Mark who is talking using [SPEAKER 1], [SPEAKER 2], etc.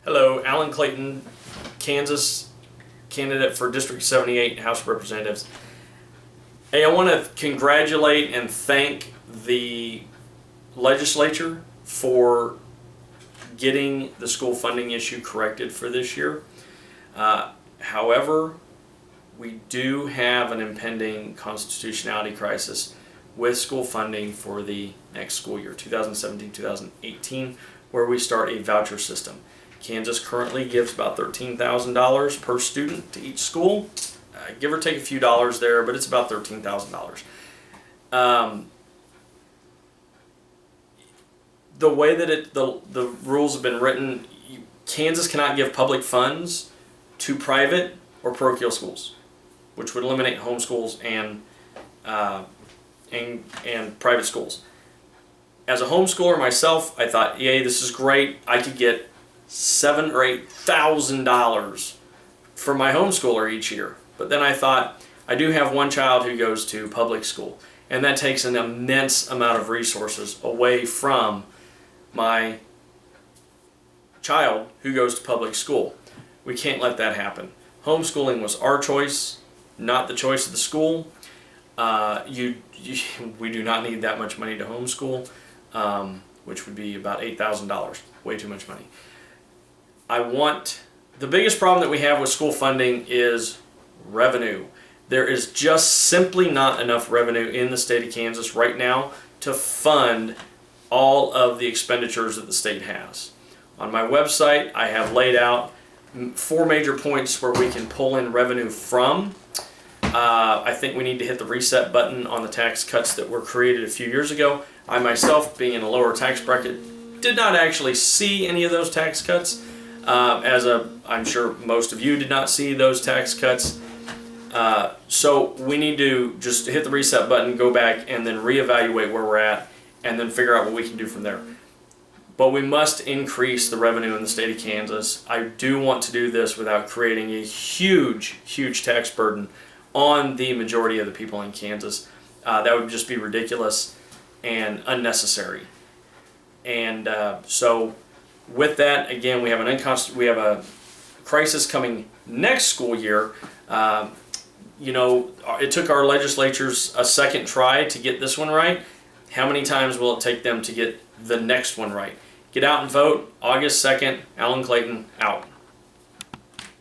[SPEAKER 1] Hello, Alan Clayton, Kansas, candidate for District 78 House of Representatives. Hey, I want to congratulate and thank the legislature for getting the school funding issue corrected for this year. However, we do have an impending constitutionality crisis with school funding for the next school year, 2017-2018, where we start a voucher system. Kansas currently gives about $13,000 per student to each school, give or take a few dollars there, but it's about $13,000. The way that the rules have been written, Kansas cannot give public funds to private or parochial schools, which would eliminate homeschools and private schools. As a homeschooler myself, I thought, yay, this is great. I could get $7,000 or $8,000 for my homeschooler each year. But then I thought, I do have one child who goes to public school, and that takes an immense amount of resources away from my child who goes to public school. We can't let that happen. Homeschooling was our choice, not the choice of the school. We do not need that much money to homeschool, which would be about $8,000, way too much money. The biggest problem that we have with school funding is revenue. There is just simply not enough revenue in the state of Kansas right now to fund all of the expenditures that the state has. On my website, I have laid out 4 major points where we can pull in revenue from. I think we need to hit the reset button on the tax cuts that were created a few years ago. I myself, being in a lower tax bracket, did not actually see any of those tax cuts. I'm sure most of you did not see those tax cuts. So we need to just hit the reset button, go back, and then reevaluate where we're at, and then figure out what we can do from there. But we must increase the revenue in the state of Kansas. I do want to do this without creating a huge, huge tax burden on the majority of the people in Kansas. That would just be ridiculous and unnecessary. And so with that, again, we have a crisis coming next school year. It took our legislatures a second try to get this one right. How many times will it take them to get the next one right? Get out and vote. August 2nd, Alan Clayton, out.